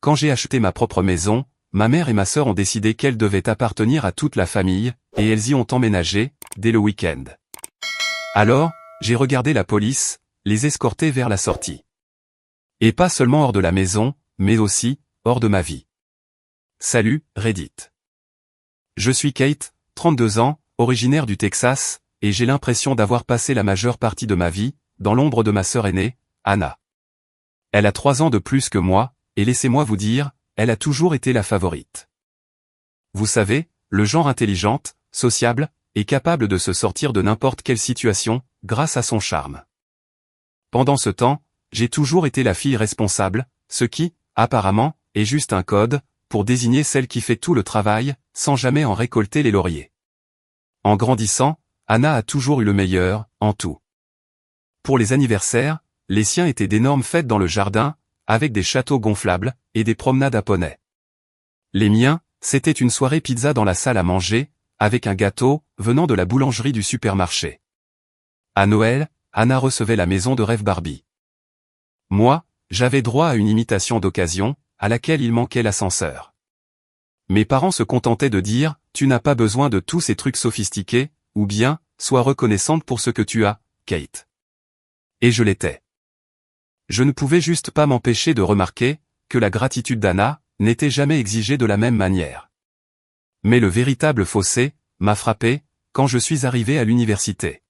Quand j'ai acheté ma propre maison, ma mère et ma sœur ont décidé qu'elle devait appartenir à toute la famille, et elles y ont emménagé, dès le week-end. Alors, j'ai regardé la police, les escorter vers la sortie. Et pas seulement hors de la maison, mais aussi, hors de ma vie. Salut, Reddit. Je suis Kate, 32 ans, originaire du Texas, et j'ai l'impression d'avoir passé la majeure partie de ma vie, dans l'ombre de ma sœur aînée, Anna. Elle a 3 ans de plus que moi, et laissez-moi vous dire, elle a toujours été la favorite. Vous savez, le genre intelligente, sociable, et capable de se sortir de n'importe quelle situation, grâce à son charme. Pendant ce temps, j'ai toujours été la fille responsable, ce qui, apparemment, est juste un code, pour désigner celle qui fait tout le travail, sans jamais en récolter les lauriers. En grandissant, Anna a toujours eu le meilleur, en tout. Pour les anniversaires, les siens étaient d'énormes fêtes dans le jardin, avec des châteaux gonflables, et des promenades à poney. Les miens, c'était une soirée pizza dans la salle à manger, avec un gâteau, venant de la boulangerie du supermarché. À Noël, Anna recevait la maison de rêve Barbie. Moi, j'avais droit à une imitation d'occasion, à laquelle il manquait l'ascenseur. Mes parents se contentaient de dire, tu n'as pas besoin de tous ces trucs sophistiqués, ou bien, sois reconnaissante pour ce que tu as, Kate. Et je l'étais. Je ne pouvais juste pas m'empêcher de remarquer, que la gratitude d'Anna, n'était jamais exigée de la même manière. Mais le véritable fossé, m'a frappé, quand je suis arrivé à l'université.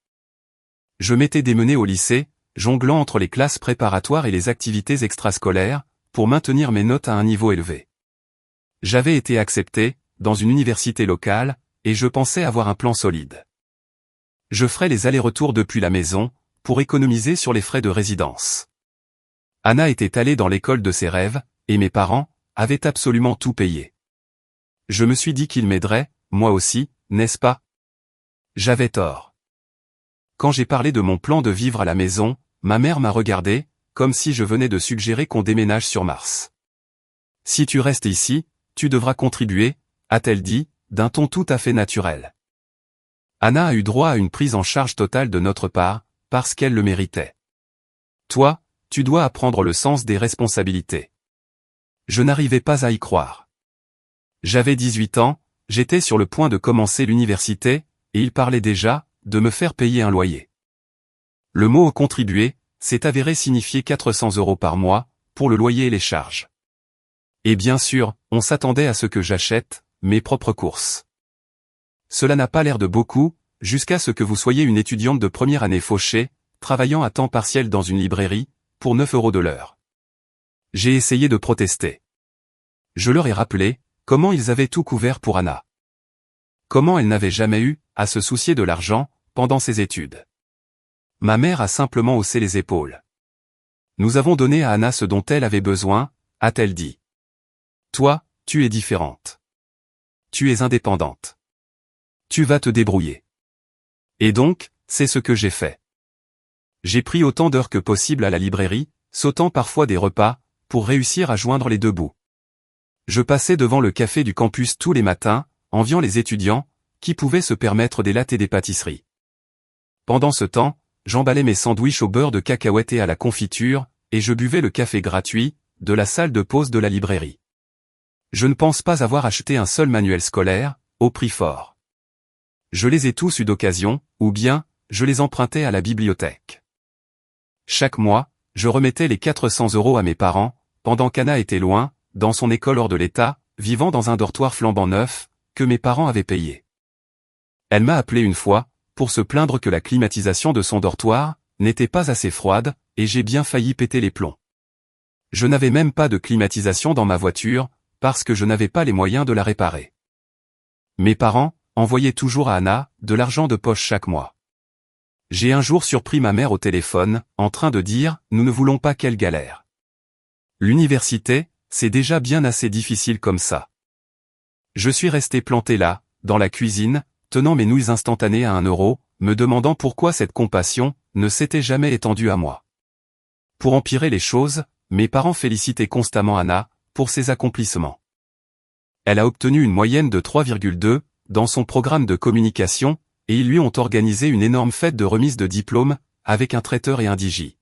Je m'étais démené au lycée, jonglant entre les classes préparatoires et les activités extrascolaires, pour maintenir mes notes à un niveau élevé. J'avais été accepté, dans une université locale, et je pensais avoir un plan solide. Je ferais les allers-retours depuis la maison, pour économiser sur les frais de résidence. Anna était allée dans l'école de ses rêves, et mes parents, avaient absolument tout payé. Je me suis dit qu'ils m'aideraient, moi aussi, n'est-ce pas? J'avais tort. Quand j'ai parlé de mon plan de vivre à la maison, ma mère m'a regardé, comme si je venais de suggérer qu'on déménage sur Mars. Si tu restes ici, tu devras contribuer, a-t-elle dit, d'un ton tout à fait naturel. Anna a eu droit à une prise en charge totale de notre part, parce qu'elle le méritait. Toi, tu dois apprendre le sens des responsabilités. Je n'arrivais pas à y croire. J'avais 18 ans, j'étais sur le point de commencer l'université, et il parlait déjà, de me faire payer un loyer. Le mot « contribuer » s'est avéré signifier 400 € par mois, pour le loyer et les charges. Et bien sûr, on s'attendait à ce que j'achète mes propres courses. Cela n'a pas l'air de beaucoup, jusqu'à ce que vous soyez une étudiante de première année fauchée, travaillant à temps partiel dans une librairie, pour 9 € de l'heure. J'ai essayé de protester. Je leur ai rappelé, comment ils avaient tout couvert pour Anna. Comment elle n'avait jamais eu, à se soucier de l'argent, pendant ses études. Ma mère a simplement haussé les épaules. Nous avons donné à Anna ce dont elle avait besoin, a-t-elle dit. Toi, tu es différente. Tu es indépendante. Tu vas te débrouiller. Et donc, c'est ce que j'ai fait. J'ai pris autant d'heures que possible à la librairie, sautant parfois des repas, pour réussir à joindre les deux bouts. Je passais devant le café du campus tous les matins, enviant les étudiants, qui pouvaient se permettre des lattes et des pâtisseries. Pendant ce temps, j'emballais mes sandwichs au beurre de cacahuète et à la confiture, et je buvais le café gratuit, de la salle de pause de la librairie. Je ne pense pas avoir acheté un seul manuel scolaire, au prix fort. Je les ai tous eus d'occasion, ou bien, je les empruntais à la bibliothèque. Chaque mois, je remettais les 400 € à mes parents, pendant qu'Anna était loin, dans son école hors de l'État, vivant dans un dortoir flambant neuf, que mes parents avaient payé. Elle m'a appelé une fois, pour se plaindre que la climatisation de son dortoir n'était pas assez froide, et j'ai bien failli péter les plombs. Je n'avais même pas de climatisation dans ma voiture, parce que je n'avais pas les moyens de la réparer. Mes parents envoyaient toujours à Anna de l'argent de poche chaque mois. J'ai un jour surpris ma mère au téléphone, en train de dire « Nous ne voulons pas qu'elle galère. L'université, c'est déjà bien assez difficile comme ça. » Je suis resté planté là, dans la cuisine, tenant mes nouilles instantanées à 1 €, me demandant pourquoi cette compassion ne s'était jamais étendue à moi. Pour empirer les choses, mes parents félicitaient constamment Anna pour ses accomplissements. Elle a obtenu une moyenne de 3,2 dans son programme de communication, et ils lui ont organisé une énorme fête de remise de diplôme, avec un traiteur et un DJ.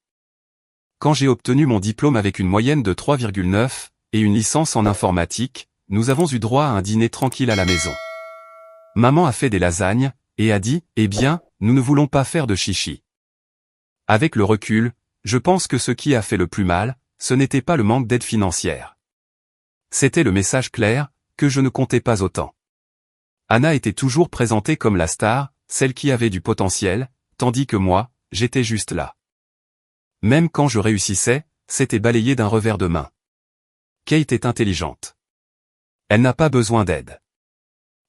Quand j'ai obtenu mon diplôme avec une moyenne de 3,9, et une licence en informatique, nous avons eu droit à un dîner tranquille à la maison. Maman a fait des lasagnes, et a dit, eh bien, nous ne voulons pas faire de chichi. Avec le recul, je pense que ce qui a fait le plus mal, ce n'était pas le manque d'aide financière. C'était le message clair, que je ne comptais pas autant. Anna était toujours présentée comme la star, celle qui avait du potentiel, tandis que moi, j'étais juste là. Même quand je réussissais, c'était balayé d'un revers de main. Kate est intelligente. Elle n'a pas besoin d'aide.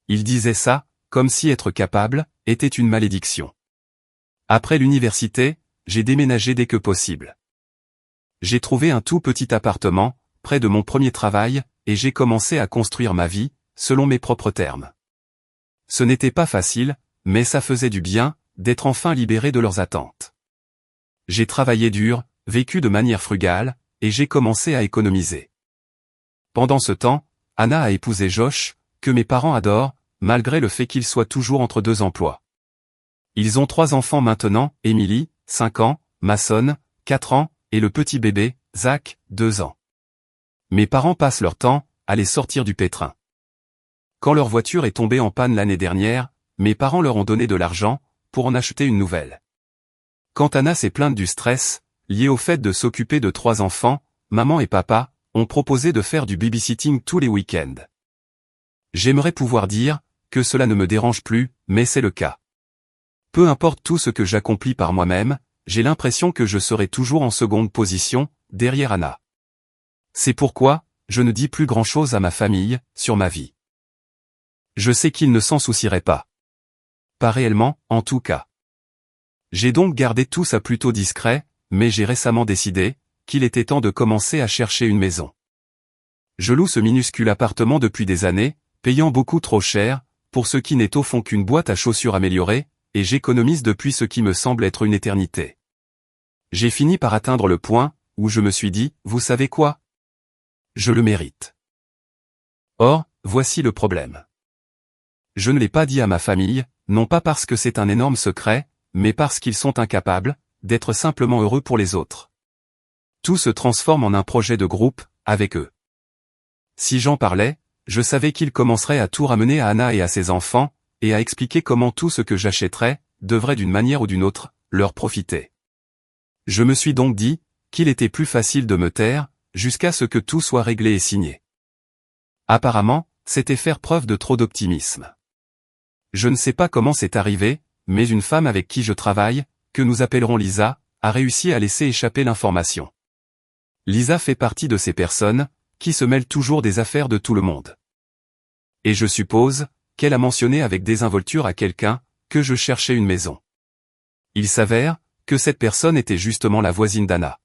Il disait ça, comme si être capable, était une malédiction. Après l'université, j'ai déménagé dès que possible. J'ai trouvé un tout petit appartement, près de mon premier travail, et j'ai commencé à construire ma vie, selon mes propres termes. Ce n'était pas facile, mais ça faisait du bien, d'être enfin libéré de leurs attentes. J'ai travaillé dur, vécu de manière frugale, et j'ai commencé à économiser. Pendant ce temps, Anna a épousé Josh, que mes parents adorent, malgré le fait qu'il soit toujours entre deux emplois. Ils ont 3 enfants maintenant, Emily, 5 ans, Mason, 4 ans, et le petit bébé, Zach, 2 ans. Mes parents passent leur temps à les sortir du pétrin. Quand leur voiture est tombée en panne l'année dernière, mes parents leur ont donné de l'argent pour en acheter une nouvelle. Quand Anna s'est plainte du stress, lié au fait de s'occuper de 3 enfants, maman et papa ont proposé de faire du babysitting tous les week-ends. J'aimerais pouvoir dire que cela ne me dérange plus, mais c'est le cas. Peu importe tout ce que j'accomplis par moi-même, j'ai l'impression que je serai toujours en seconde position, derrière Anna. C'est pourquoi, je ne dis plus grand-chose à ma famille, sur ma vie. Je sais qu'ils ne s'en soucieraient pas. Pas réellement, en tout cas. J'ai donc gardé tout ça plutôt discret, mais j'ai récemment décidé qu'il était temps de commencer à chercher une maison. Je loue ce minuscule appartement depuis des années, payant beaucoup trop cher, pour ce qui n'est au fond qu'une boîte à chaussures améliorée, et j'économise depuis ce qui me semble être une éternité. J'ai fini par atteindre le point où je me suis dit, vous savez quoi? Je le mérite. Or, voici le problème. Je ne l'ai pas dit à ma famille, non pas parce que c'est un énorme secret, mais parce qu'ils sont incapables d'être simplement heureux pour les autres. Tout se transforme en un projet de groupe, avec eux. Si j'en parlais, je savais qu'ils commenceraient à tout ramener à Anna et à ses enfants, et à expliquer comment tout ce que j'achèterais, devrait d'une manière ou d'une autre, leur profiter. Je me suis donc dit, qu'il était plus facile de me taire, jusqu'à ce que tout soit réglé et signé. Apparemment, c'était faire preuve de trop d'optimisme. Je ne sais pas comment c'est arrivé, mais une femme avec qui je travaille, que nous appellerons Lisa, a réussi à laisser échapper l'information. Lisa fait partie de ces personnes, qui se mêlent toujours des affaires de tout le monde. Et je suppose, qu'elle a mentionné avec désinvolture à quelqu'un, que je cherchais une maison. Il s'avère, que cette personne était justement la voisine d'Anna.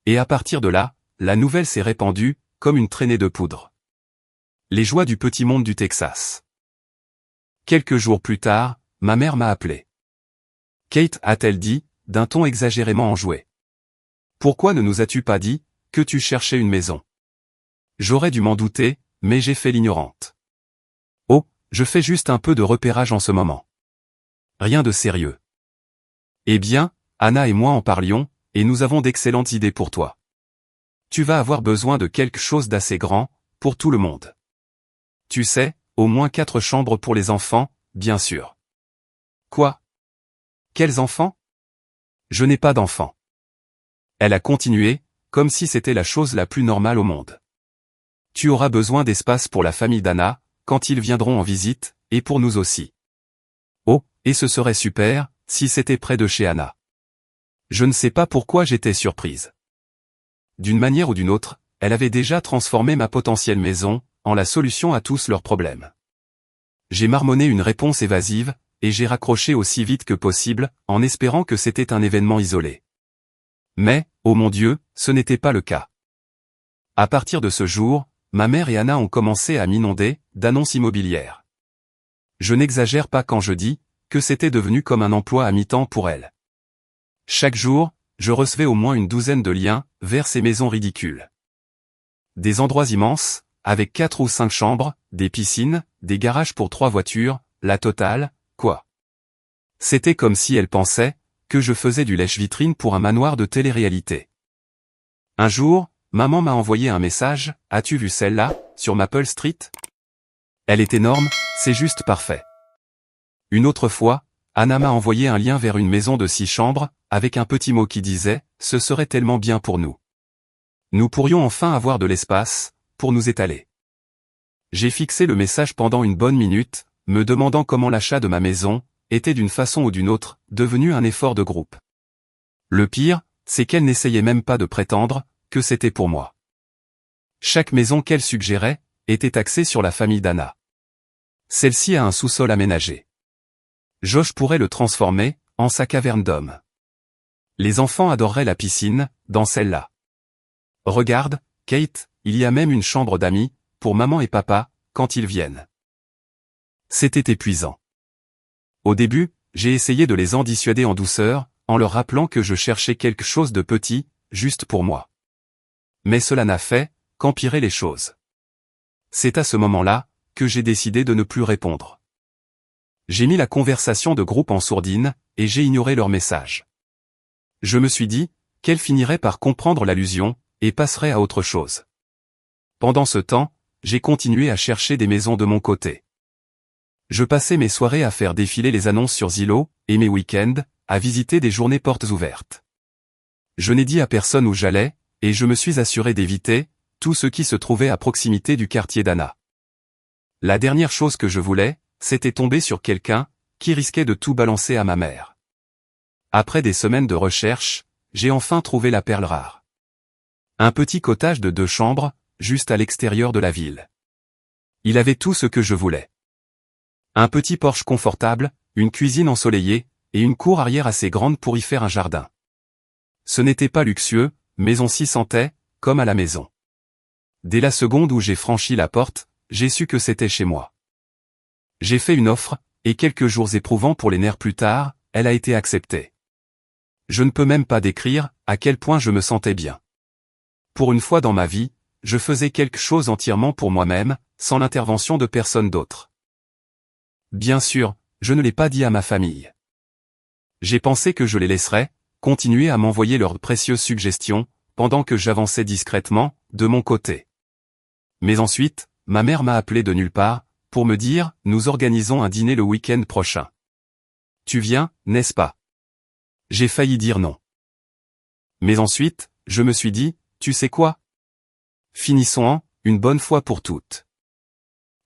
Et à partir de là, la nouvelle s'est répandue, comme une traînée de poudre. Les joies du petit monde du Texas. Quelques jours plus tard, ma mère m'a appelé. Kate, a-t-elle dit, d'un ton exagérément enjoué. Pourquoi ne nous as-tu pas dit, que tu cherchais une maison? J'aurais dû m'en douter, mais j'ai fait l'ignorante. Oh, je fais juste un peu de repérage en ce moment. Rien de sérieux. Eh bien, Anna et moi en parlions, et nous avons d'excellentes idées pour toi. Tu vas avoir besoin de quelque chose d'assez grand, pour tout le monde. Tu sais, au moins 4 chambres pour les enfants, bien sûr. Quoi? Quels enfants? Je n'ai pas d'enfants. Elle a continué, comme si c'était la chose la plus normale au monde. Tu auras besoin d'espace pour la famille d'Anna, quand ils viendront en visite, et pour nous aussi. Oh, et ce serait super, si c'était près de chez Anna. Je ne sais pas pourquoi j'étais surprise. D'une manière ou d'une autre, elle avait déjà transformé ma potentielle maison, en la solution à tous leurs problèmes. J'ai marmonné une réponse évasive, et j'ai raccroché aussi vite que possible, en espérant que c'était un événement isolé. Mais, oh mon Dieu, ce n'était pas le cas. À partir de ce jour, ma mère et Anna ont commencé à m'inonder d'annonces immobilières. Je n'exagère pas quand je dis que c'était devenu comme un emploi à mi-temps pour elles. Chaque jour, je recevais au moins une douzaine de liens vers ces maisons ridicules. Des endroits immenses, avec 4 ou 5 chambres, des piscines, des garages pour 3 voitures, la totale, quoi. C'était comme si elles pensaient que je faisais du lèche-vitrine pour un manoir de télé-réalité. Un jour, maman m'a envoyé un message, as-tu vu celle-là, sur Maple Street? Elle est énorme, c'est juste parfait. Une autre fois, Anna m'a envoyé un lien vers une maison de 6 chambres, avec un petit mot qui disait, ce serait tellement bien pour nous. Nous pourrions enfin avoir de l'espace, pour nous étaler. J'ai fixé le message pendant une bonne minute, me demandant comment l'achat de ma maison, était d'une façon ou d'une autre, devenu un effort de groupe. Le pire, c'est qu'elle n'essayait même pas de prétendre, que c'était pour moi. Chaque maison qu'elle suggérait, était axée sur la famille d'Anna. Celle-ci a un sous-sol aménagé. Josh pourrait le transformer, en sa caverne d'homme. Les enfants adoreraient la piscine, dans celle-là. Regarde, Kate, il y a même une chambre d'amis, pour maman et papa, quand ils viennent. C'était épuisant. Au début, j'ai essayé de les en dissuader en douceur, en leur rappelant que je cherchais quelque chose de petit, juste pour moi. Mais cela n'a fait qu'empirer les choses. C'est à ce moment-là, que j'ai décidé de ne plus répondre. J'ai mis la conversation de groupe en sourdine, et j'ai ignoré leur message. Je me suis dit, qu'elles finiraient par comprendre l'allusion, et passeraient à autre chose. Pendant ce temps, j'ai continué à chercher des maisons de mon côté. Je passais mes soirées à faire défiler les annonces sur Zillow, et mes week-ends, à visiter des journées portes ouvertes. Je n'ai dit à personne où j'allais, et je me suis assuré d'éviter tout ce qui se trouvait à proximité du quartier d'Anna. La dernière chose que je voulais, c'était tomber sur quelqu'un qui risquait de tout balancer à ma mère. Après des semaines de recherche, j'ai enfin trouvé la perle rare. Un petit cottage de 2 chambres, juste à l'extérieur de la ville. Il avait tout ce que je voulais. Un petit porche confortable, une cuisine ensoleillée, et une cour arrière assez grande pour y faire un jardin. Ce n'était pas luxueux, mais on s'y sentait, comme à la maison. Dès la seconde où j'ai franchi la porte, j'ai su que c'était chez moi. J'ai fait une offre, et quelques jours éprouvants pour les nerfs plus tard, elle a été acceptée. Je ne peux même pas décrire à quel point je me sentais bien. Pour une fois dans ma vie, je faisais quelque chose entièrement pour moi-même, sans l'intervention de personne d'autre. Bien sûr, je ne l'ai pas dit à ma famille. J'ai pensé que je les laisserais continuer à m'envoyer leurs précieuses suggestions, pendant que j'avançais discrètement, de mon côté. Mais ensuite, ma mère m'a appelé de nulle part, pour me dire, nous organisons un dîner le week-end prochain. Tu viens, n'est-ce pas? J'ai failli dire non. Mais ensuite, je me suis dit, tu sais quoi? Finissons-en, une bonne fois pour toutes.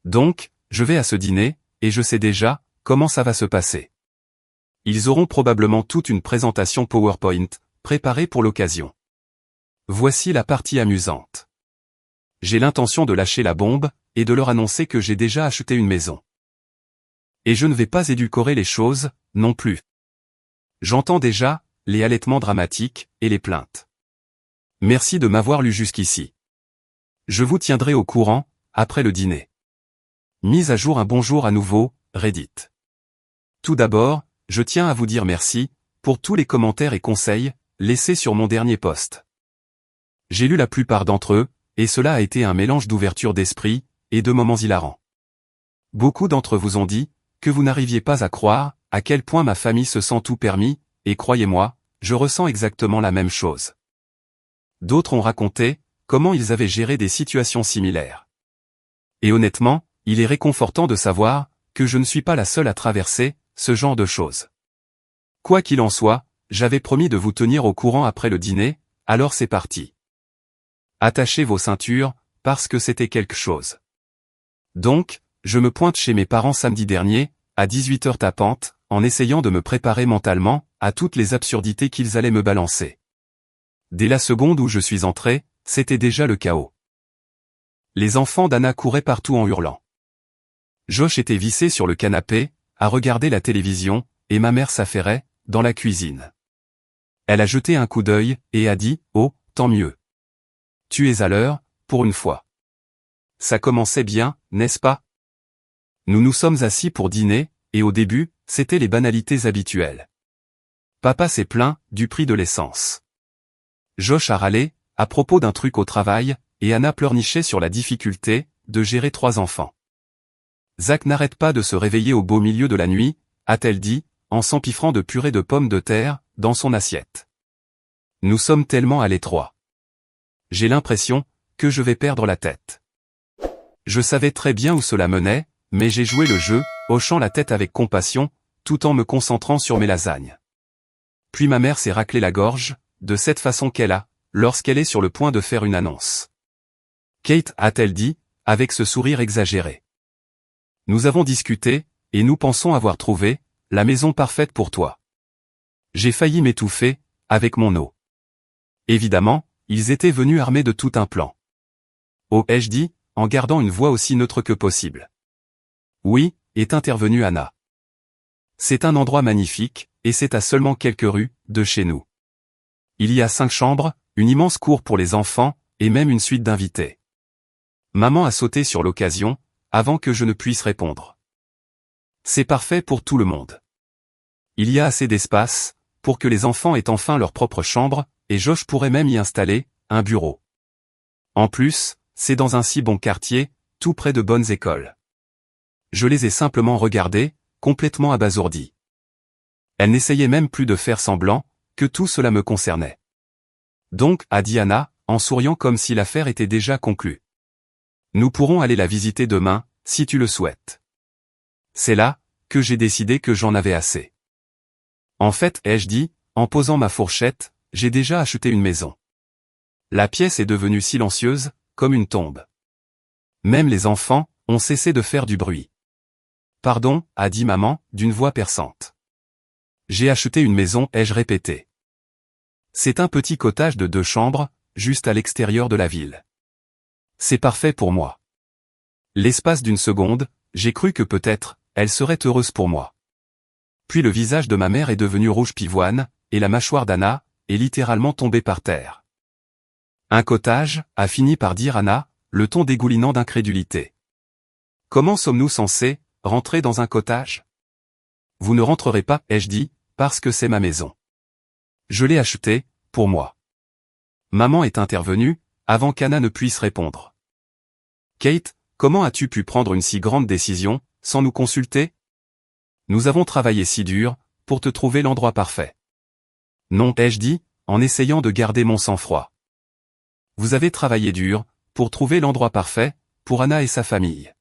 Donc, je vais à ce dîner, et je sais déjà, comment ça va se passer. Ils auront probablement toute une présentation PowerPoint, préparée pour l'occasion. Voici la partie amusante. J'ai l'intention de lâcher la bombe, et de leur annoncer que j'ai déjà acheté une maison. Et je ne vais pas édulcorer les choses, non plus. J'entends déjà les halètements dramatiques, et les plaintes. Merci de m'avoir lu jusqu'ici. Je vous tiendrai au courant, après le dîner. Mise à jour un bonjour à nouveau, Reddit. Tout d'abord, je tiens à vous dire merci, pour tous les commentaires et conseils, laissés sur mon dernier post. J'ai lu la plupart d'entre eux, et cela a été un mélange d'ouverture d'esprit, et de moments hilarants. Beaucoup d'entre vous ont dit, que vous n'arriviez pas à croire, à quel point ma famille se sent tout permis, et croyez-moi, je ressens exactement la même chose. D'autres ont raconté, comment ils avaient géré des situations similaires. Et honnêtement, il est réconfortant de savoir, que je ne suis pas la seule à traverser, ce genre de choses. Quoi qu'il en soit, j'avais promis de vous tenir au courant après le dîner, alors c'est parti. Attachez vos ceintures, parce que c'était quelque chose. Donc, je me pointe chez mes parents samedi dernier, à 18h tapante, en essayant de me préparer mentalement, à toutes les absurdités qu'ils allaient me balancer. Dès la seconde où je suis entré, c'était déjà le chaos. Les enfants d'Anna couraient partout en hurlant. Josh était vissé sur le canapé, à regarder la télévision, et ma mère s'affairait, dans la cuisine. Elle a jeté un coup d'œil, et a dit, « Oh, tant mieux. Tu es à l'heure, pour une fois. » Ça commençait bien, n'est-ce pas? Nous nous sommes assis pour dîner, et au début, c'était les banalités habituelles. Papa s'est plaint, du prix de l'essence. Josh a râlé, à propos d'un truc au travail, et Anna pleurnichait sur la difficulté, de gérer 3 enfants. Zach n'arrête pas de se réveiller au beau milieu de la nuit, a-t-elle dit, en s'empiffrant de purée de pommes de terre, dans son assiette. Nous sommes tellement à l'étroit. j'ai l'impression que je vais perdre la tête. Je savais très bien où cela menait, mais j'ai joué le jeu, hochant la tête avec compassion, tout en me concentrant sur mes lasagnes. Puis ma mère s'est raclé la gorge, de cette façon qu'elle a, lorsqu'elle est sur le point de faire une annonce. Kate, a-t-elle dit, avec ce sourire exagéré. Nous avons discuté, et nous pensons avoir trouvé la maison parfaite pour toi. J'ai failli m'étouffer avec mon eau. Évidemment, ils étaient venus armés de tout un plan. Oh, ai-je dit, en gardant une voix aussi neutre que possible. Oui, est intervenue Anna. C'est un endroit magnifique, et c'est à seulement quelques rues de chez nous. Il y a 5 chambres, une immense cour pour les enfants, et même une suite d'invités. Maman a sauté sur l'occasion, avant que je ne puisse répondre. C'est parfait pour tout le monde. Il y a assez d'espace, pour que les enfants aient enfin leur propre chambre, et Josh pourrait même y installer un bureau. En plus, c'est dans un si bon quartier, tout près de bonnes écoles. Je les ai simplement regardés, complètement abasourdis. Elle n'essayait même plus de faire semblant que tout cela me concernait. Donc, a dit Anna, en souriant comme si l'affaire était déjà conclue. Nous pourrons aller la visiter demain, si tu le souhaites. C'est là que j'ai décidé que j'en avais assez. En fait, ai-je dit, en posant ma fourchette, j'ai déjà acheté une maison. La pièce est devenue silencieuse, comme une tombe. Même les enfants ont cessé de faire du bruit. Pardon, a dit maman, d'une voix perçante. J'ai acheté une maison, ai-je répété. C'est un petit cottage de 2 chambres, juste à l'extérieur de la ville. C'est parfait pour moi. L'espace d'une seconde, j'ai cru que peut-être, elle serait heureuse pour moi. Puis le visage de ma mère est devenu rouge pivoine, et la mâchoire d'Anna est littéralement tombée par terre. Un cottage, a fini par dire Anna, le ton dégoulinant d'incrédulité. Comment sommes-nous censés rentrer dans un cottage? Vous ne rentrerez pas, ai-je dit, parce que c'est ma maison. Je l'ai achetée, pour moi. Maman est intervenue, avant qu'Anna ne puisse répondre. Kate, comment as-tu pu prendre une si grande décision, sans nous consulter? Nous avons travaillé si dur, pour te trouver l'endroit parfait. Non, ai-je dit, en essayant de garder mon sang-froid. Vous avez travaillé dur, pour trouver l'endroit parfait, pour Anna et sa famille.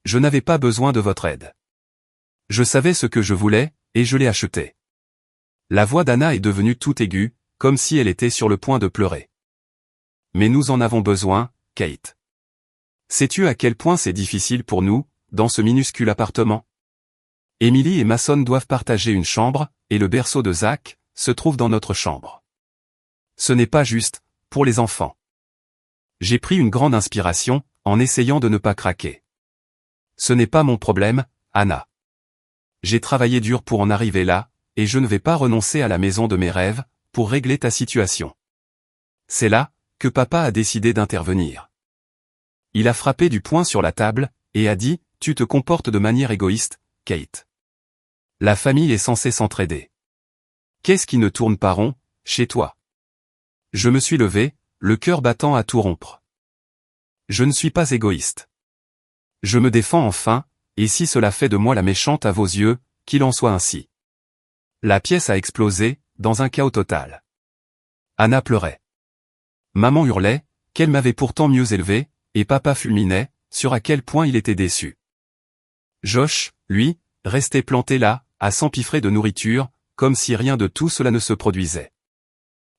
Je n'avais pas besoin de votre aide. Je savais ce que je voulais, et je l'ai acheté. La voix d'Anna est devenue toute aiguë, comme si elle était sur le point de pleurer. Mais nous en avons besoin, Kate. Sais-tu à quel point c'est difficile pour nous, dans ce minuscule appartement? Emily et Mason doivent partager une chambre, et le berceau de Zach se trouve dans notre chambre. Ce n'est pas juste, pour les enfants. J'ai pris une grande inspiration, en essayant de ne pas craquer. Ce n'est pas mon problème, Anna. J'ai travaillé dur pour en arriver là, et je ne vais pas renoncer à la maison de mes rêves, pour régler ta situation. C'est là que papa a décidé d'intervenir. Il a frappé du poing sur la table, et a dit, tu te comportes de manière égoïste, Kate. La famille est censée s'entraider. Qu'est-ce qui ne tourne pas rond, chez toi? Je me suis levé, le cœur battant à tout rompre. Je ne suis pas égoïste. Je me défends enfin, et si cela fait de moi la méchante à vos yeux, qu'il en soit ainsi. La pièce a explosé, dans un chaos total. Anna pleurait. Maman hurlait, qu'elle m'avait pourtant mieux élevée, et papa fulminait, sur à quel point il était déçu. Josh, lui, restait planté là, à s'empiffrer de nourriture, comme si rien de tout cela ne se produisait.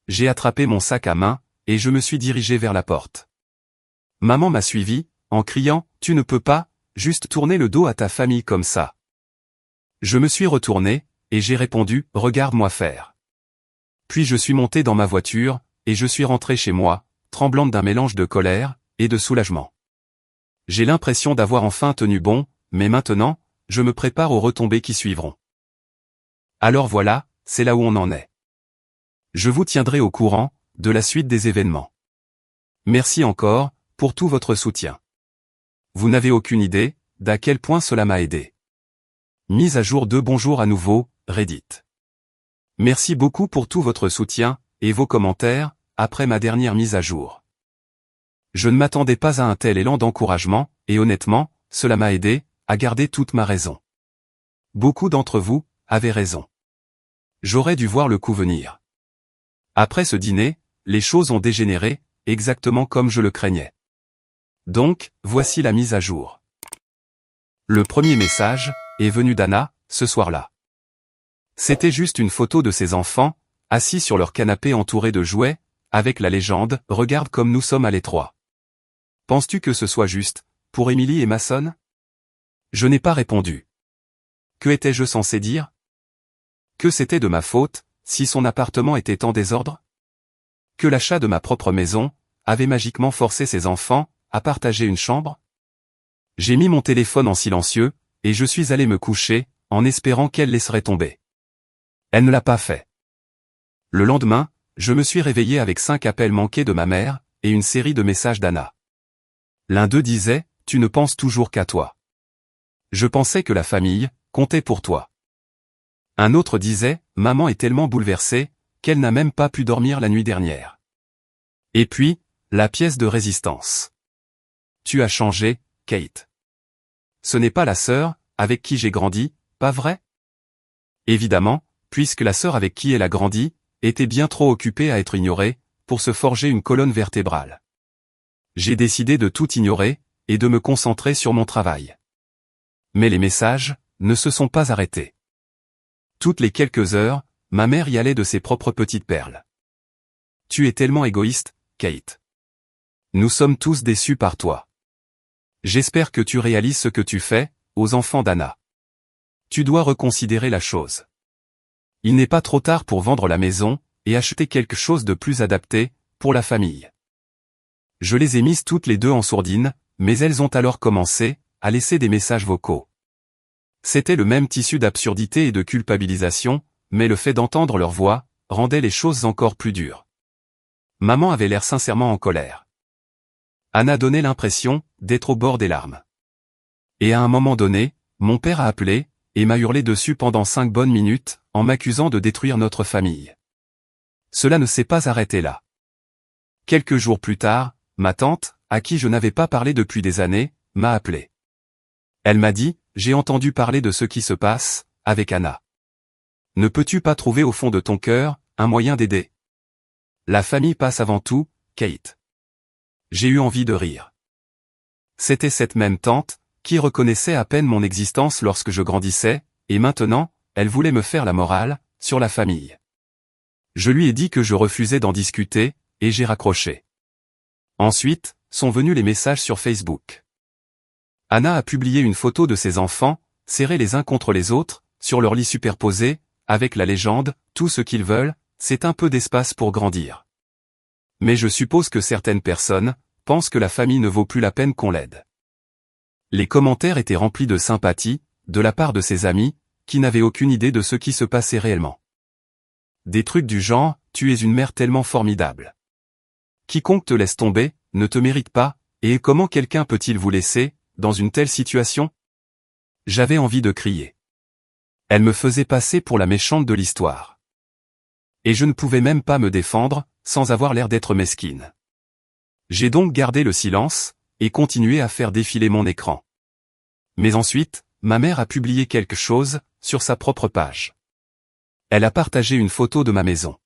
J'ai attrapé mon sac à main, et je me suis dirigé vers la porte. Maman m'a suivi, en criant, tu ne peux pas, juste tourner le dos à ta famille comme ça. Je me suis retourné, et j'ai répondu, regarde-moi faire. Puis je suis monté dans ma voiture, et je suis rentré chez moi, tremblante d'un mélange de colère et de soulagement. J'ai l'impression d'avoir enfin tenu bon, mais maintenant, je me prépare aux retombées qui suivront. Alors voilà, c'est là où on en est. Je vous tiendrai au courant de la suite des événements. Merci encore pour tout votre soutien. Vous n'avez aucune idée d'à quel point cela m'a aidé. Mise à jour de bonjour à nouveau, Reddit. Merci beaucoup pour tout votre soutien et vos commentaires après ma dernière mise à jour. Je ne m'attendais pas à un tel élan d'encouragement, et honnêtement, cela m'a aidé à garder toute ma raison. Beaucoup d'entre vous avaient raison. J'aurais dû voir le coup venir. Après ce dîner, les choses ont dégénéré, exactement comme je le craignais. Donc, voici la mise à jour. Le premier message est venu d'Anna, ce soir-là. C'était juste une photo de ses enfants, assis sur leur canapé entourés de jouets, avec la légende « Regarde comme nous sommes à l'étroit ». Penses-tu que ce soit juste, pour Émilie et Mason? Je n'ai pas répondu. Que étais-je censé dire? Que c'était de ma faute, si son appartement était en désordre? Que l'achat de ma propre maison avait magiquement forcé ses enfants à partager une chambre? J'ai mis mon téléphone en silencieux, et je suis allé me coucher, en espérant qu'elle laisserait tomber. Elle ne l'a pas fait. Le lendemain, je me suis réveillé avec 5 appels manqués de ma mère, et une série de messages d'Anna. L'un d'eux disait « Tu ne penses toujours qu'à toi. Je pensais que la famille comptait pour toi. » Un autre disait « Maman est tellement bouleversée, qu'elle n'a même pas pu dormir la nuit dernière. » Et puis, la pièce de résistance. « Tu as changé, Kate. Ce n'est pas la sœur avec qui j'ai grandi, pas vrai? » Évidemment, puisque la sœur avec qui elle a grandi était bien trop occupée à être ignorée pour se forger une colonne vertébrale. J'ai décidé de tout ignorer et de me concentrer sur mon travail. Mais les messages ne se sont pas arrêtés. Toutes les quelques heures, ma mère y allait de ses propres petites perles. « Tu es tellement égoïste, Kate. Nous sommes tous déçus par toi. J'espère que tu réalises ce que tu fais, aux enfants d'Anna. Tu dois reconsidérer la chose. Il n'est pas trop tard pour vendre la maison et acheter quelque chose de plus adapté pour la famille. » Je les ai mises toutes les deux en sourdine, mais elles ont alors commencé à laisser des messages vocaux. C'était le même tissu d'absurdité et de culpabilisation, mais le fait d'entendre leur voix rendait les choses encore plus dures. Maman avait l'air sincèrement en colère. Anna donnait l'impression d'être au bord des larmes. Et à un moment donné, mon père a appelé et m'a hurlé dessus pendant 5 bonnes minutes, en m'accusant de détruire notre famille. Cela ne s'est pas arrêté là. Quelques jours plus tard, ma tante, à qui je n'avais pas parlé depuis des années, m'a appelé. Elle m'a dit « J'ai entendu parler de ce qui se passe avec Anna. Ne peux-tu pas trouver au fond de ton cœur un moyen d'aider? La famille passe avant tout, Kate. » J'ai eu envie de rire. C'était cette même tante qui reconnaissait à peine mon existence lorsque je grandissais, et maintenant, elle voulait me faire la morale sur la famille. Je lui ai dit que je refusais d'en discuter, et j'ai raccroché. Ensuite, sont venus les messages sur Facebook. Anna a publié une photo de ses enfants, serrés les uns contre les autres, sur leur lit superposé, avec la légende « Tout ce qu'ils veulent, c'est un peu d'espace pour grandir. » Mais je suppose que certaines personnes pensent que la famille ne vaut plus la peine qu'on l'aide. Les commentaires étaient remplis de sympathie, de la part de ses amis, qui n'avaient aucune idée de ce qui se passait réellement. Des trucs du genre « Tu es une mère tellement formidable. Quiconque te laisse tomber, ne te mérite pas, et comment quelqu'un peut-il vous laisser, dans une telle situation ?» J'avais envie de crier. Elle me faisait passer pour la méchante de l'histoire. Et je ne pouvais même pas me défendre, sans avoir l'air d'être mesquine. J'ai donc gardé le silence, et continué à faire défiler mon écran. Mais ensuite, ma mère a publié quelque chose, sur sa propre page. Elle a partagé une photo de ma maison.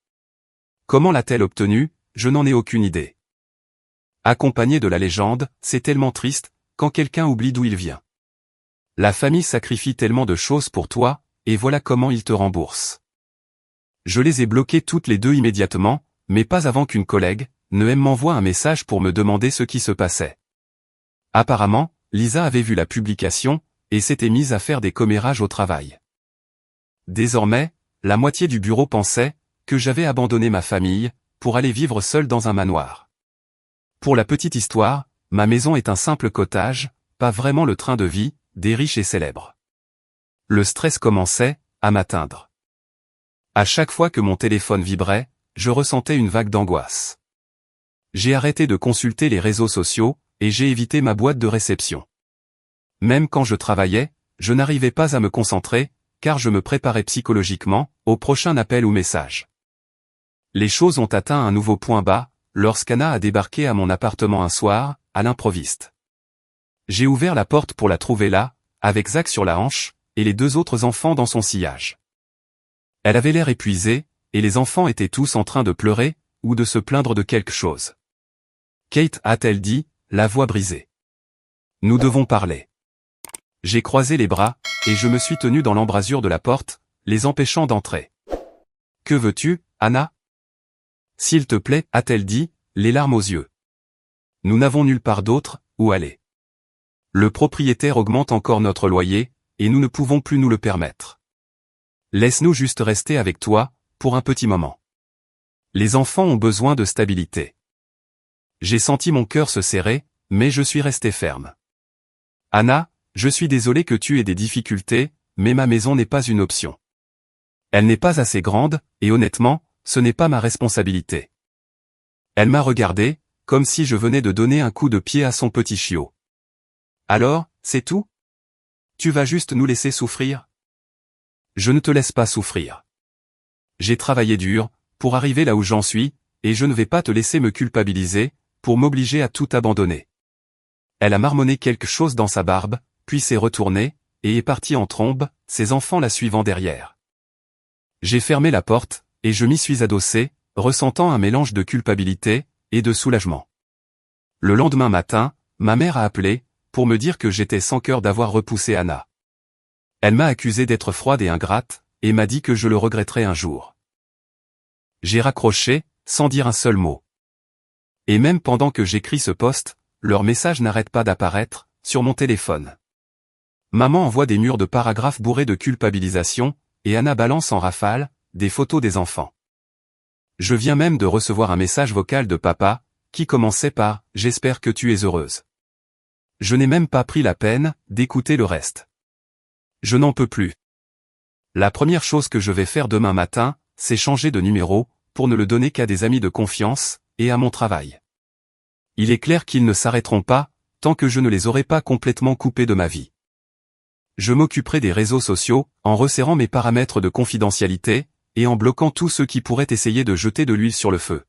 Comment l'a-t-elle obtenue? Je n'en ai aucune idée. Accompagné de la légende, c'est tellement triste, quand quelqu'un oublie d'où il vient. La famille sacrifie tellement de choses pour toi, et voilà comment ils te remboursent. Je les ai bloquées toutes les deux immédiatement, mais pas avant qu'une collègue m'envoie un message pour me demander ce qui se passait. Apparemment, Lisa avait vu la publication, et s'était mise à faire des commérages au travail. Désormais, la moitié du bureau pensait que j'avais abandonné ma famille pour aller vivre seul dans un manoir. Pour la petite histoire, ma maison est un simple cottage, pas vraiment le train de vie des riches et célèbres. Le stress commençait à m'atteindre. À chaque fois que mon téléphone vibrait, je ressentais une vague d'angoisse. J'ai arrêté de consulter les réseaux sociaux, et j'ai évité ma boîte de réception. Même quand je travaillais, je n'arrivais pas à me concentrer, car je me préparais psychologiquement au prochain appel ou message. Les choses ont atteint un nouveau point bas, lorsqu'Anna a débarqué à mon appartement un soir, à l'improviste. J'ai ouvert la porte pour la trouver là, avec Zach sur la hanche, et les 2 autres enfants dans son sillage. Elle avait l'air épuisée, et les enfants étaient tous en train de pleurer, ou de se plaindre de quelque chose. Kate a-t-elle dit, la voix brisée. Nous devons parler. J'ai croisé les bras, et je me suis tenu dans l'embrasure de la porte, les empêchant d'entrer. Que veux-tu, Anna? S'il te plaît, a-t-elle dit, les larmes aux yeux. Nous n'avons nulle part d'autre où aller. Le propriétaire augmente encore notre loyer, et nous ne pouvons plus nous le permettre. Laisse-nous juste rester avec toi, pour un petit moment. Les enfants ont besoin de stabilité. J'ai senti mon cœur se serrer, mais je suis resté ferme. Anna, je suis désolé que tu aies des difficultés, mais ma maison n'est pas une option. Elle n'est pas assez grande, et honnêtement, ce n'est pas ma responsabilité. Elle m'a regardé, comme si je venais de donner un coup de pied à son petit chiot. Alors, c'est tout? Tu vas juste nous laisser souffrir? Je ne te laisse pas souffrir. J'ai travaillé dur, pour arriver là où j'en suis, et je ne vais pas te laisser me culpabiliser, pour m'obliger à tout abandonner. Elle a marmonné quelque chose dans sa barbe, puis s'est retournée, et est partie en trombe, ses enfants la suivant derrière. J'ai fermé la porte, et je m'y suis adossé, ressentant un mélange de culpabilité, et de soulagement. Le lendemain matin, ma mère a appelé, pour me dire que j'étais sans cœur d'avoir repoussé Anna. Elle m'a accusé d'être froide et ingrate, et m'a dit que je le regretterais un jour. J'ai raccroché, sans dire un seul mot. Et même pendant que j'écris ce post, leur message n'arrête pas d'apparaître, sur mon téléphone. Maman envoie des murs de paragraphes bourrés de culpabilisation, et Anna balance en rafale, des photos des enfants. Je viens même de recevoir un message vocal de papa, qui commençait par « J'espère que tu es heureuse ». Je n'ai même pas pris la peine d'écouter le reste. Je n'en peux plus. La première chose que je vais faire demain matin, c'est changer de numéro, pour ne le donner qu'à des amis de confiance, et à mon travail. Il est clair qu'ils ne s'arrêteront pas, tant que je ne les aurai pas complètement coupés de ma vie. Je m'occuperai des réseaux sociaux, en resserrant mes paramètres de confidentialité, et en bloquant tous ceux qui pourraient essayer de jeter de l'huile sur le feu.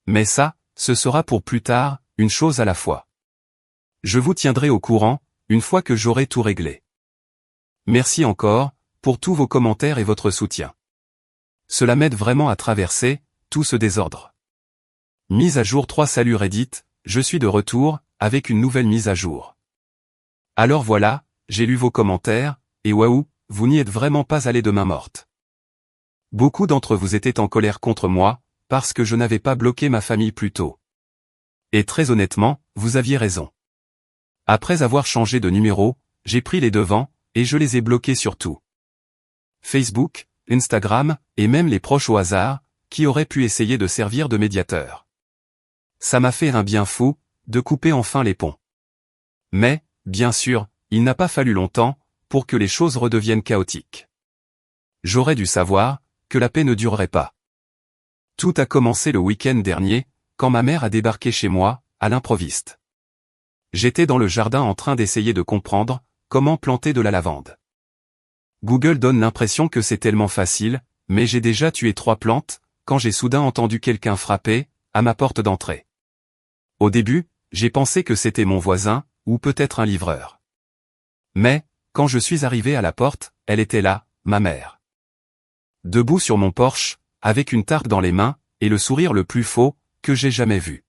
Mais ça, ce sera pour plus tard, une chose à la fois. Je vous tiendrai au courant, une fois que j'aurai tout réglé. Merci encore, pour tous vos commentaires et votre soutien. Cela m'aide vraiment à traverser, tout ce désordre. Mise à jour 3. Salut Reddit, je suis de retour, avec une nouvelle mise à jour. Alors voilà, j'ai lu vos commentaires, et waouh, vous n'y êtes vraiment pas allé de main morte. Beaucoup d'entre vous étaient en colère contre moi, parce que je n'avais pas bloqué ma famille plus tôt. Et très honnêtement, vous aviez raison. Après avoir changé de numéro, j'ai pris les devants, et je les ai bloqués sur tout. Facebook, Instagram, et même les proches au hasard, qui auraient pu essayer de servir de médiateur. Ça m'a fait un bien fou, de couper enfin les ponts. Mais, bien sûr, il n'a pas fallu longtemps, pour que les choses redeviennent chaotiques. J'aurais dû savoir, que la paix ne durerait pas. Tout a commencé le week-end dernier, quand ma mère a débarqué chez moi, à l'improviste. J'étais dans le jardin en train d'essayer de comprendre, comment planter de la lavande. Google donne l'impression que c'est tellement facile, mais j'ai déjà tué 3 plantes, quand j'ai soudain entendu quelqu'un frapper, à ma porte d'entrée. Au début, j'ai pensé que c'était mon voisin, ou peut-être un livreur. Mais, quand je suis arrivé à la porte, elle était là, ma mère. Debout sur mon porche, avec une tarte dans les mains, et le sourire le plus faux, que j'ai jamais vu.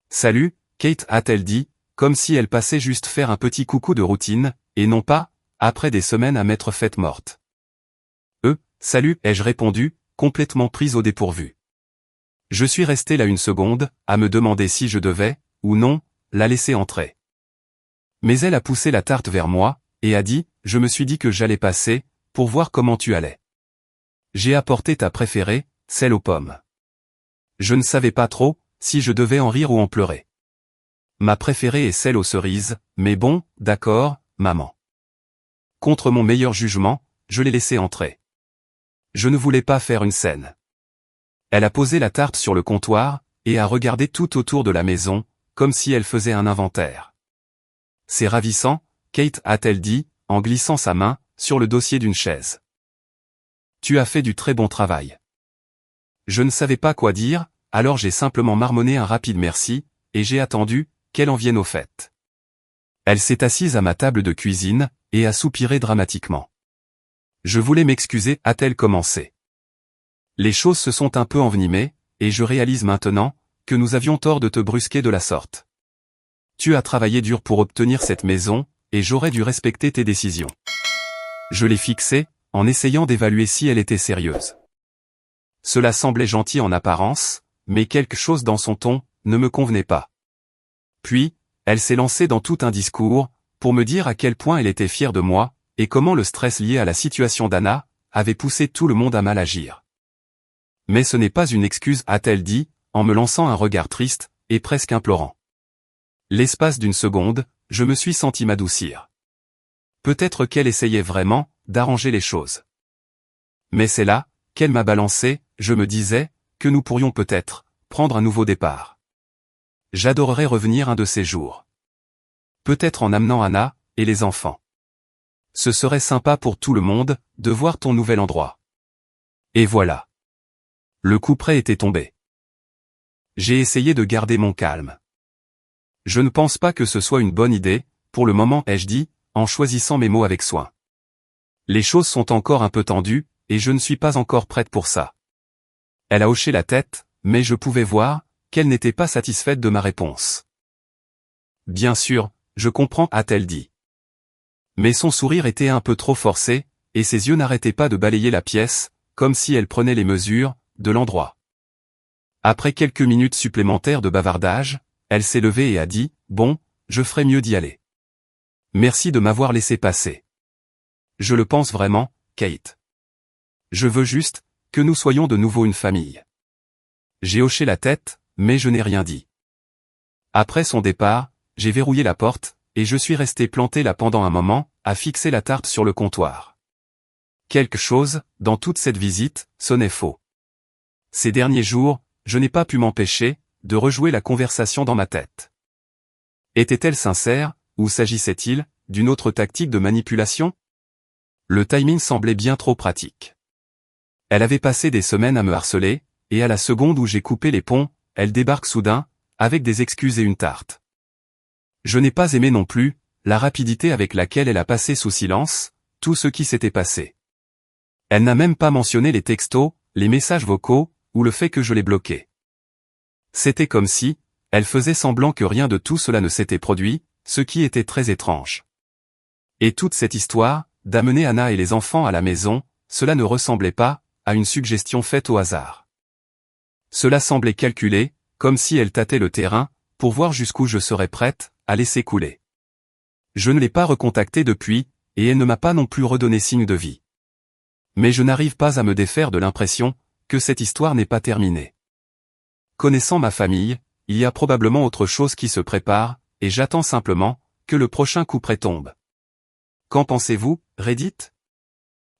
Salut, Kate a-t-elle dit, comme si elle passait juste faire un petit coucou de routine, et non pas, après des semaines à m'être faite morte. Salut, ai-je répondu, complètement prise au dépourvu. Je suis resté là une seconde, à me demander si je devais, ou non, la laisser entrer. Mais elle a poussé la tarte vers moi, et a dit, je me suis dit que j'allais passer, pour voir comment tu allais. J'ai apporté ta préférée, celle aux pommes. Je ne savais pas trop, si je devais en rire ou en pleurer. Ma préférée est celle aux cerises, mais bon, d'accord, maman. Contre mon meilleur jugement, je l'ai laissée entrer. Je ne voulais pas faire une scène. Elle a posé la tarte sur le comptoir, et a regardé tout autour de la maison, comme si elle faisait un inventaire. C'est ravissant, Kate a-t-elle dit, en glissant sa main, sur le dossier d'une chaise. Tu as fait du très bon travail. Je ne savais pas quoi dire, alors j'ai simplement marmonné un rapide merci, et j'ai attendu, qu'elle en vienne au fait. Elle s'est assise à ma table de cuisine, et a soupiré dramatiquement. Je voulais m'excuser, a-t-elle commencé. Les choses se sont un peu envenimées, et je réalise maintenant, que nous avions tort de te brusquer de la sorte. Tu as travaillé dur pour obtenir cette maison, et j'aurais dû respecter tes décisions. Je l'ai fixée, en essayant d'évaluer si elle était sérieuse. Cela semblait gentil en apparence, mais quelque chose dans son ton ne me convenait pas. Puis, elle s'est lancée dans tout un discours, pour me dire à quel point elle était fière de moi, et comment le stress lié à la situation d'Anna avait poussé tout le monde à mal agir. Mais ce n'est pas une excuse, a-t-elle dit, en me lançant un regard triste, et presque implorant. L'espace d'une seconde, je me suis senti m'adoucir. Peut-être qu'elle essayait vraiment d'arranger les choses. Mais c'est là qu'elle m'a balancé, je me disais, que nous pourrions peut-être prendre un nouveau départ. J'adorerais revenir un de ces jours. Peut-être en amenant Anna et les enfants. Ce serait sympa pour tout le monde de voir ton nouvel endroit. Et voilà. Le coup près était tombé. J'ai essayé de garder mon calme. Je ne pense pas que ce soit une bonne idée, pour le moment, ai-je dit, en choisissant mes mots avec soin. Les choses sont encore un peu tendues, et je ne suis pas encore prête pour ça. Elle a hoché la tête, mais je pouvais voir qu'elle n'était pas satisfaite de ma réponse. Bien sûr, je comprends, a-t-elle dit. Mais son sourire était un peu trop forcé, et ses yeux n'arrêtaient pas de balayer la pièce, comme si elle prenait les mesures de l'endroit. Après quelques minutes supplémentaires de bavardage, elle s'est levée et a dit « Bon, je ferai mieux d'y aller. Merci de m'avoir laissé passer. Je le pense vraiment, Kate. Je veux juste que nous soyons de nouveau une famille. » J'ai hoché la tête, mais je n'ai rien dit. Après son départ, j'ai verrouillé la porte, et je suis resté planté là pendant un moment, à fixer la tarte sur le comptoir. Quelque chose, dans toute cette visite, sonnait faux. Ces derniers jours, je n'ai pas pu m'empêcher de rejouer la conversation dans ma tête. Était-elle sincère, ou s'agissait-il d'une autre tactique de manipulation? Le timing semblait bien trop pratique. Elle avait passé des semaines à me harceler, et à la seconde où j'ai coupé les ponts, elle débarque soudain, avec des excuses et une tarte. Je n'ai pas aimé non plus la rapidité avec laquelle elle a passé sous silence tout ce qui s'était passé. Elle n'a même pas mentionné les textos, les messages vocaux, ou le fait que je les bloquais. C'était comme si elle faisait semblant que rien de tout cela ne s'était produit, ce qui était très étrange. Et toute cette histoire, d'amener Anna et les enfants à la maison, cela ne ressemblait pas à une suggestion faite au hasard. Cela semblait calculé, comme si elle tâtait le terrain, pour voir jusqu'où je serais prête à laisser couler. Je ne l'ai pas recontactée depuis, et elle ne m'a pas non plus redonné signe de vie. Mais je n'arrive pas à me défaire de l'impression que cette histoire n'est pas terminée. Connaissant ma famille, il y a probablement autre chose qui se prépare, et j'attends simplement que le prochain coup près tombe. Qu'en pensez-vous, Reddit?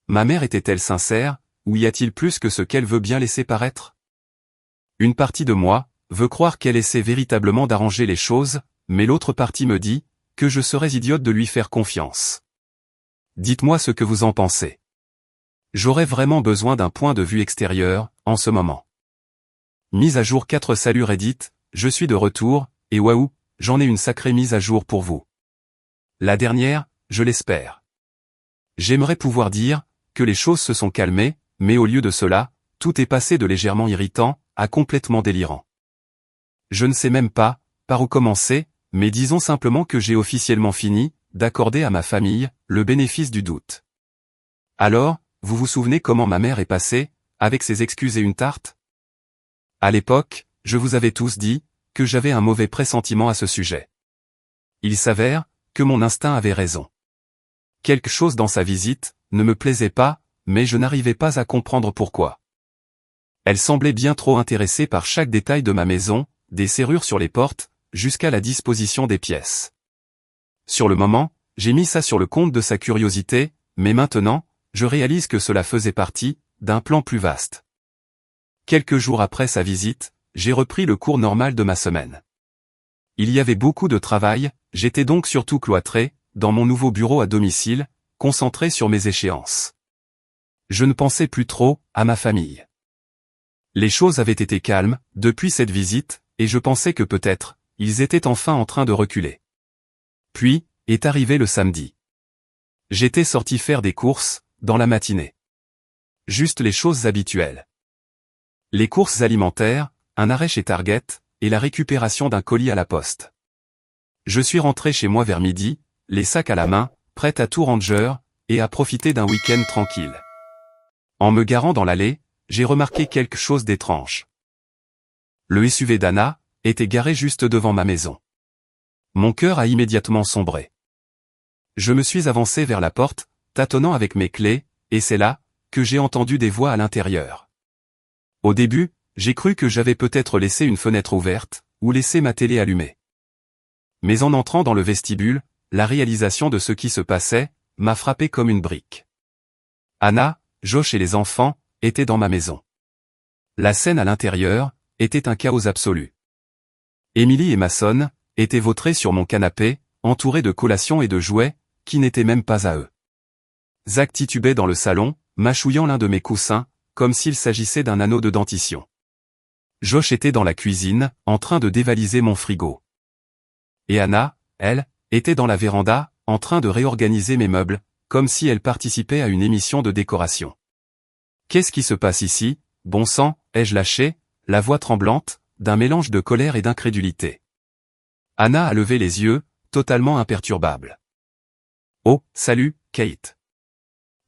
Ma mère était-elle sincère, ou y a-t-il plus que ce qu'elle veut bien laisser paraître? Une partie de moi veut croire qu'elle essaie véritablement d'arranger les choses, mais l'autre partie me dit que je serais idiote de lui faire confiance. Dites-moi ce que vous en pensez. J'aurais vraiment besoin d'un point de vue extérieur, en ce moment. Mise à jour 4. Salut Reddit, je suis de retour, et waouh, j'en ai une sacrée mise à jour pour vous. La dernière, je l'espère. J'aimerais pouvoir dire que les choses se sont calmées, mais au lieu de cela, tout est passé de légèrement irritant à complètement délirant. Je ne sais même pas par où commencer, mais disons simplement que j'ai officiellement fini d'accorder à ma famille le bénéfice du doute. Alors, vous vous souvenez comment ma mère est passée, avec ses excuses et une tarte? À l'époque, je vous avais tous dit que j'avais un mauvais pressentiment à ce sujet. Il s'avère que mon instinct avait raison. Quelque chose dans sa visite ne me plaisait pas, mais je n'arrivais pas à comprendre pourquoi. Elle semblait bien trop intéressée par chaque détail de ma maison, des serrures sur les portes, jusqu'à la disposition des pièces. Sur le moment, j'ai mis ça sur le compte de sa curiosité, mais maintenant, je réalise que cela faisait partie d'un plan plus vaste. Quelques jours après sa visite, j'ai repris le cours normal de ma semaine. Il y avait beaucoup de travail, j'étais donc surtout cloîtré, dans mon nouveau bureau à domicile, concentré sur mes échéances. Je ne pensais plus trop à ma famille. Les choses avaient été calmes depuis cette visite, et je pensais que peut-être, ils étaient enfin en train de reculer. Puis, est arrivé le samedi. J'étais sorti faire des courses, dans la matinée. Juste les choses habituelles. Les courses alimentaires, un arrêt chez Target, et la récupération d'un colis à la poste. Je suis rentré chez moi vers midi, les sacs à la main, prêt à tout ranger, et à profiter d'un week-end tranquille. En me garant dans l'allée, j'ai remarqué quelque chose d'étrange. Le SUV d'Anna était garé juste devant ma maison. Mon cœur a immédiatement sombré. Je me suis avancé vers la porte, tâtonnant avec mes clés, et c'est là que j'ai entendu des voix à l'intérieur. Au début, j'ai cru que j'avais peut-être laissé une fenêtre ouverte, ou laissé ma télé allumée. Mais en entrant dans le vestibule, la réalisation de ce qui se passait m'a frappé comme une brique. Anna, Josh et les enfants étaient dans ma maison. La scène à l'intérieur était un chaos absolu. Emily et Mason étaient vautrés sur mon canapé, entourés de collations et de jouets qui n'étaient même pas à eux. Zach titubait dans le salon, mâchouillant l'un de mes coussins, comme s'il s'agissait d'un anneau de dentition. Josh était dans la cuisine, en train de dévaliser mon frigo. Et Anna, elle, était dans la véranda, en train de réorganiser mes meubles, comme si elle participait à une émission de décoration. Qu'est-ce qui se passe ici, bon sang, ai-je lâché, la voix tremblante, d'un mélange de colère et d'incrédulité. Anna a levé les yeux, totalement imperturbable. Oh, salut, Kate.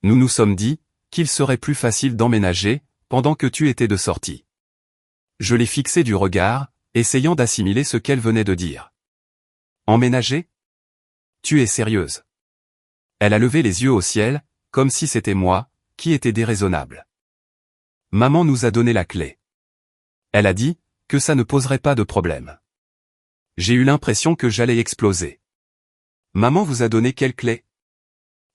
Nous nous sommes dit qu'il serait plus facile d'emménager pendant que tu étais de sortie. Je l'ai fixé du regard, essayant d'assimiler ce qu'elle venait de dire. Emménager? Tu es sérieuse? Elle a levé les yeux au ciel, comme si c'était moi qui étais déraisonnable. Maman nous a donné la clé. Elle a dit que ça ne poserait pas de problème. J'ai eu l'impression que j'allais exploser. Maman vous a donné quelle clé?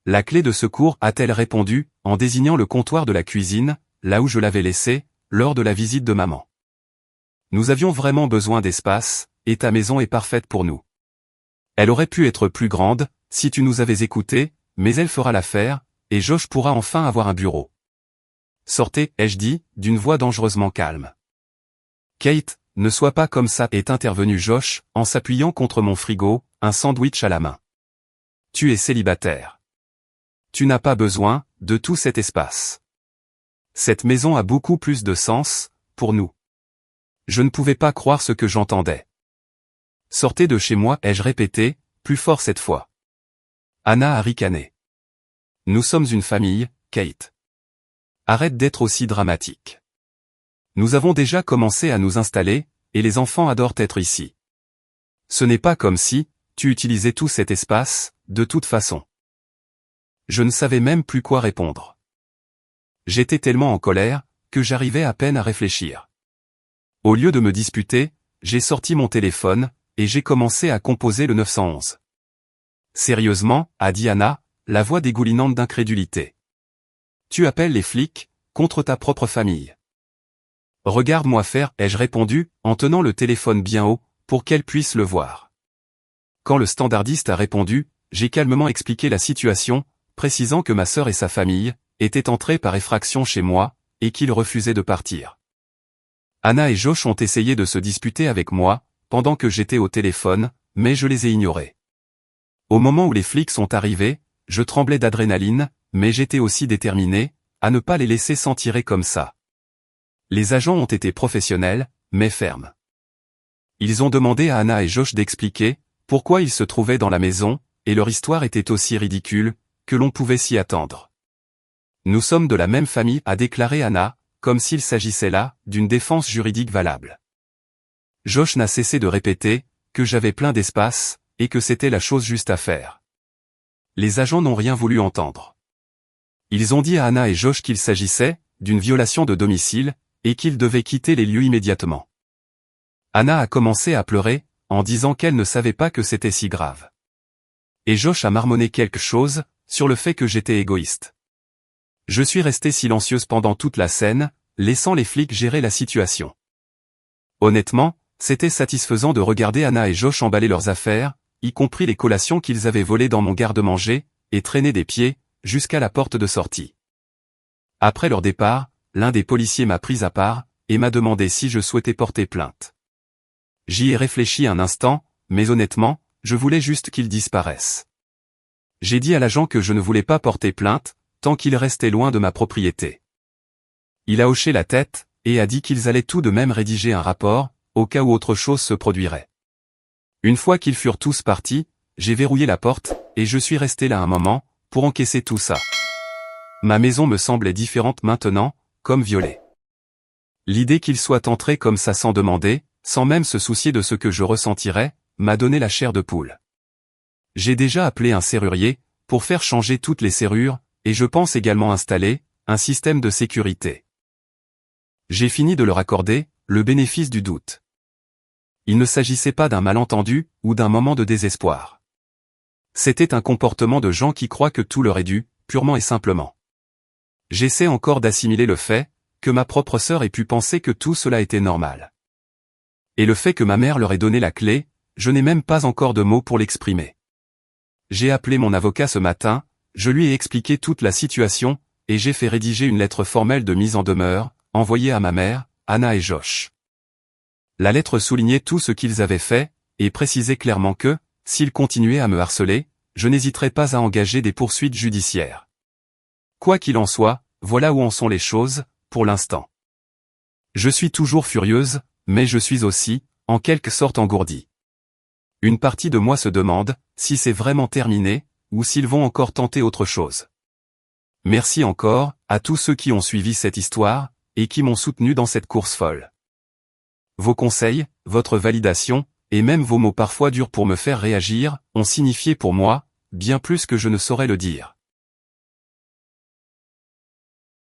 La clé de secours, a-t-elle répondu, en désignant le comptoir de la cuisine, là où je l'avais laissé, lors de la visite de maman. Nous avions vraiment besoin d'espace, et ta maison est parfaite pour nous. Elle aurait pu être plus grande, si tu nous avais écoutés, mais elle fera l'affaire, et Josh pourra enfin avoir un bureau. Sortez, ai-je dit, d'une voix dangereusement calme. Kate, ne sois pas comme ça, est intervenu Josh, en s'appuyant contre mon frigo, un sandwich à la main. Tu es célibataire. Tu n'as pas besoin de tout cet espace. Cette maison a beaucoup plus de sens, pour nous. Je ne pouvais pas croire ce que j'entendais. Sortez de chez moi, ai-je répété, plus fort cette fois. Anna a ricané. Nous sommes une famille, Kate. Arrête d'être aussi dramatique. Nous avons déjà commencé à nous installer, et les enfants adorent être ici. Ce n'est pas comme si tu utilisais tout cet espace, de toute façon. Je ne savais même plus quoi répondre. J'étais tellement en colère, que j'arrivais à peine à réfléchir. Au lieu de me disputer, j'ai sorti mon téléphone, et j'ai commencé à composer le 911. Sérieusement, a dit Anna, la voix dégoulinante d'incrédulité. Tu appelles les flics, contre ta propre famille. Regarde-moi faire, ai-je répondu, en tenant le téléphone bien haut, pour qu'elle puisse le voir. Quand le standardiste a répondu, j'ai calmement expliqué la situation, précisant que ma sœur et sa famille étaient entrés par effraction chez moi, et qu'ils refusaient de partir. Anna et Josh ont essayé de se disputer avec moi, pendant que j'étais au téléphone, mais je les ai ignorés. Au moment où les flics sont arrivés, je tremblais d'adrénaline, mais j'étais aussi déterminé à ne pas les laisser s'en tirer comme ça. Les agents ont été professionnels, mais fermes. Ils ont demandé à Anna et Josh d'expliquer pourquoi ils se trouvaient dans la maison, et leur histoire était aussi ridicule que l'on pouvait s'y attendre. Nous sommes de la même famille, a déclaré Anna, comme s'il s'agissait là d'une défense juridique valable. Josh n'a cessé de répéter que j'avais plein d'espace, et que c'était la chose juste à faire. Les agents n'ont rien voulu entendre. Ils ont dit à Anna et Josh qu'il s'agissait d'une violation de domicile, et qu'ils devaient quitter les lieux immédiatement. Anna a commencé à pleurer, en disant qu'elle ne savait pas que c'était si grave. Et Josh a marmonné quelque chose, sur le fait que j'étais égoïste. Je suis resté silencieuse pendant toute la scène, laissant les flics gérer la situation. Honnêtement, c'était satisfaisant de regarder Anna et Josh emballer leurs affaires, y compris les collations qu'ils avaient volées dans mon garde-manger, et traîner des pieds, jusqu'à la porte de sortie. Après leur départ, l'un des policiers m'a pris à part, et m'a demandé si je souhaitais porter plainte. J'y ai réfléchi un instant, mais honnêtement, je voulais juste qu'ils disparaissent. J'ai dit à l'agent que je ne voulais pas porter plainte, tant qu'il restait loin de ma propriété. Il a hoché la tête, et a dit qu'ils allaient tout de même rédiger un rapport, au cas où autre chose se produirait. Une fois qu'ils furent tous partis, j'ai verrouillé la porte, et je suis resté là un moment, pour encaisser tout ça. Ma maison me semblait différente maintenant, comme violée. L'idée qu'il soit entré comme ça sans demander, sans même se soucier de ce que je ressentirais, m'a donné la chair de poule. J'ai déjà appelé un serrurier, pour faire changer toutes les serrures, et je pense également installer un système de sécurité. J'ai fini de leur accorder le bénéfice du doute. Il ne s'agissait pas d'un malentendu ou d'un moment de désespoir. C'était un comportement de gens qui croient que tout leur est dû, purement et simplement. J'essaie encore d'assimiler le fait que ma propre sœur ait pu penser que tout cela était normal. Et le fait que ma mère leur ait donné la clé, je n'ai même pas encore de mots pour l'exprimer. J'ai appelé mon avocat ce matin, je lui ai expliqué toute la situation, et j'ai fait rédiger une lettre formelle de mise en demeure, envoyée à ma mère, Anna et Josh. La lettre soulignait tout ce qu'ils avaient fait, et précisait clairement que, s'ils continuaient à me harceler, je n'hésiterais pas à engager des poursuites judiciaires. Quoi qu'il en soit, voilà où en sont les choses, pour l'instant. Je suis toujours furieuse, mais je suis aussi, en quelque sorte engourdie. Une partie de moi se demande si c'est vraiment terminé, ou s'ils vont encore tenter autre chose. Merci encore à tous ceux qui ont suivi cette histoire, et qui m'ont soutenu dans cette course folle. Vos conseils, votre validation, et même vos mots parfois durs pour me faire réagir, ont signifié pour moi, bien plus que je ne saurais le dire.